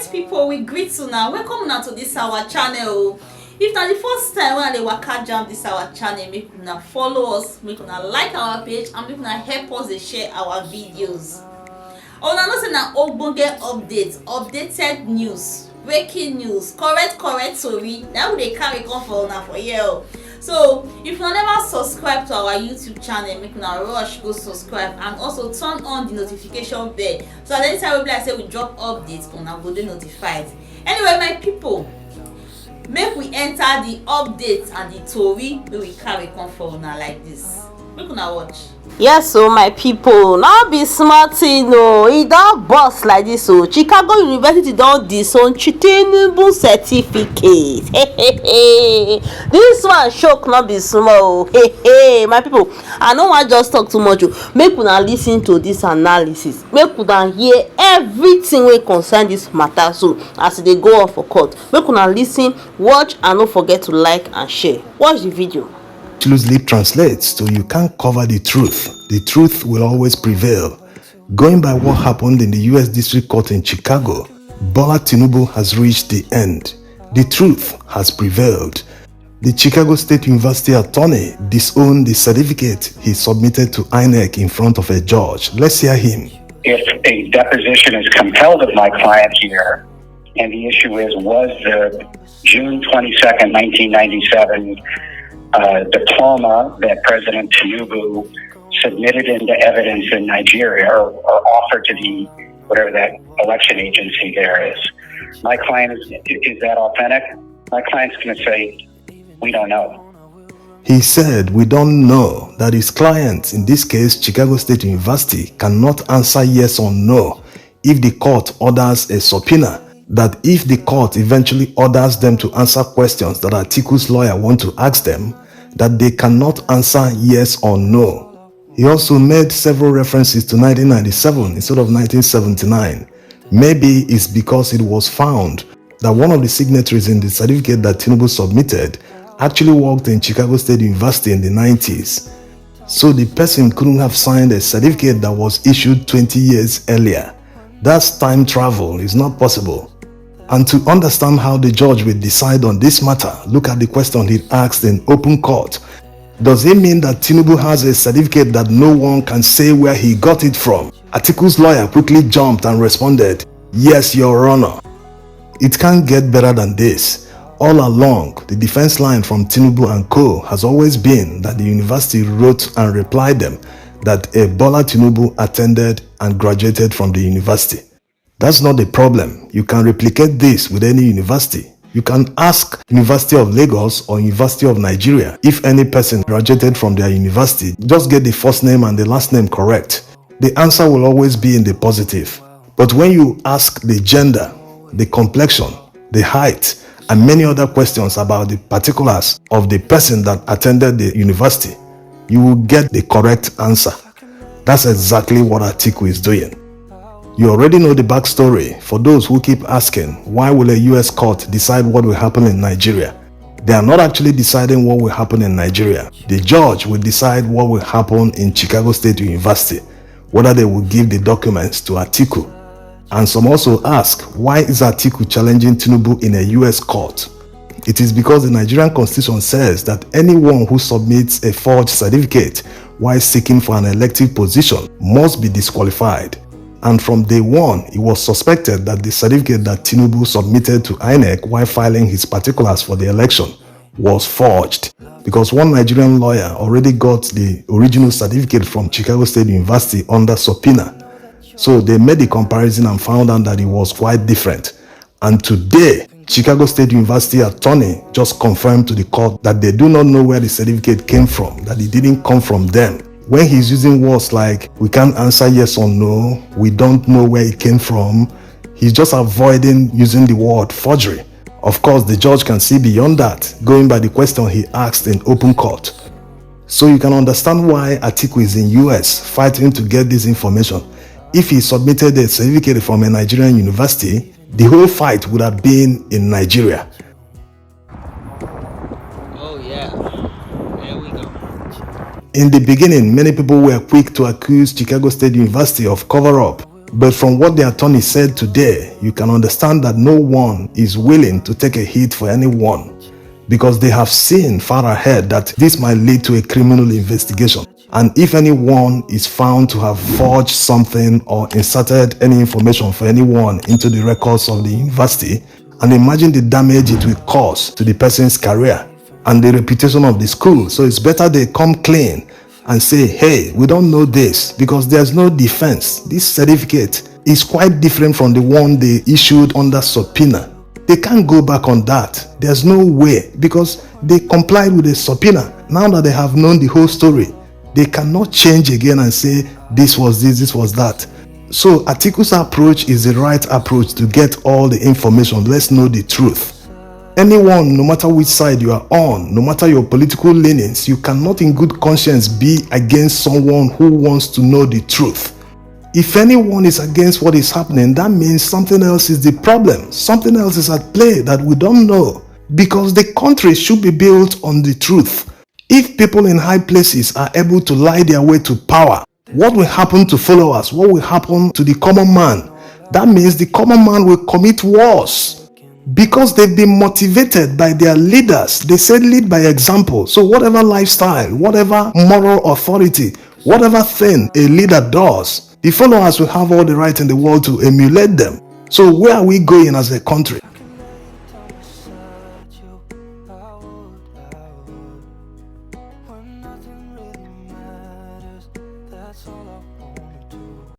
Alright people, we greet you now. Welcome now to this our channel. If na the first time when I dey waka jam this our channel, make una follow us, make una like our page, and make una help us dey share our videos. Una know say na ogbonge updated news, breaking news, correct tori na we dey carry come for una for here. So if una never subscribe to our YouTube channel, make una rush go subscribe and also turn on the notification bell so that anytime we be like say we drop updates, una go dey notified. Anyway my people, make we enter the updates and the tori wey we carry come for una like this. Make una watch. Yes, so my people, now be smart no, e don burst like this. So Chicago University don disown Tinubu certificate. This one shock not be small. My people, I no wan just talk too much. Make una lis ten to this analysis, make una hear everything wey concern this matter. So as they go on for court, make una lis ten, watch, and don't forget to like and share. Watch the video. Loosely translates to you can't cover the truth will always prevail. Going by what happened in the US District Court in Chicago, Bola Tinubu has reached the end. The truth has prevailed. The Chicago State University attorney disowned the certificate he submitted to INEC in front of a judge. Let's hear him. If a deposition is compelled of my client here, and the issue is, was the June 22nd, 1997 diploma that President Tinubu submitted into evidence in Nigeria or offered to the, whatever that election agency there is. My client is that authentic? My client's going to say, we don't know. He said, we don't know, that his client, in this case Chicago State University, cannot answer yes or no if the court orders a subpoena. That if the court eventually orders them to answer questions that Atiku's lawyer want to ask them, that they cannot answer yes or no. He also made several references to 1997 instead of 1979. Maybe it's because it was found that one of the signatories in the certificate that Tinubu submitted actually worked in Chicago State University in the 90s. So the person couldn't have signed a certificate that was issued 20 years earlier. That's time travel, it's not possible. And to understand how the judge will decide on this matter, look at the question he asked in open court. Does it mean that Tinubu has a certificate that no one can say where he got it from? Atiku's lawyer quickly jumped and responded, yes, Your Honor. It can't get better than this. All along, the defense line from Tinubu and co. has always been that the university wrote and replied them that Bola Tinubu attended and graduated from the university. That's not the problem. You can replicate this with any university. You can ask University of Lagos or University of Nigeria if any person graduated from their university. Just get the first name and the last name correct. The answer will always be in the positive. But when you ask the gender, the complexion, the height, and many other questions about the particulars of the person that attended the university, you will get the correct answer. That's exactly what Atiku is doing. You already know the backstory. For those who keep asking, why will a US court decide what will happen in Nigeria? They are not actually deciding what will happen in Nigeria. The judge will decide what will happen in Chicago State University, whether they will give the documents to Atiku. And some also ask, why is Atiku challenging Tinubu in a US court? It is because the Nigerian constitution says that anyone who submits a forged certificate while seeking for an elective position must be disqualified. And from day one, it was suspected that the certificate that Tinubu submitted to INEC while filing his particulars for the election was forged, because one Nigerian lawyer already got the original certificate from Chicago State University under subpoena. So they made the comparison and found out that it was quite different. And today, Chicago State University attorney just confirmed to the court that they do not know where the certificate came from, that it didn't come from them. When he's using words like, we can't answer yes or no, we don't know where it came from, he's just avoiding using the word forgery. Of course, the judge can see beyond that, going by the question he asked in open court. So you can understand why Atiku is in US fighting to get this information. If he submitted a certificate from a Nigerian university, the whole fight would have been in Nigeria. In the beginning, many people were quick to accuse Chicago State University of cover-up. But from what the attorney said today, you can understand that no one is willing to take a hit for anyone, because they have seen far ahead that this might lead to a criminal investigation. And if anyone is found to have forged something or inserted any information for anyone into the records of the university, and imagine the damage it will cause to the person's career and the reputation of the school. So it's better they come clean and say, hey, we don't know this, because there's no defense. This certificate is quite different from the one they issued under subpoena. They can't go back on that. There's no way, because they complied with the subpoena. Now that they have known the whole story, they cannot change again and say this was this was that. So Atiku's approach is the right approach to get all the information. Let's know the truth. Anyone, no matter which side you are on, no matter your political leanings, you cannot in good conscience be against someone who wants to know the truth. If anyone is against what is happening, that means something else is the problem. Something else is at play that we don't know, because the country should be built on the truth. If people in high places are able to lie their way to power, what will happen to followers? What will happen to the common man? That means the common man will commit wars, because they've been motivated by their leaders. They say lead by example. So whatever lifestyle, whatever moral authority, whatever thing a leader does, the followers will have all the right in the world to emulate them. So where are we going as a country?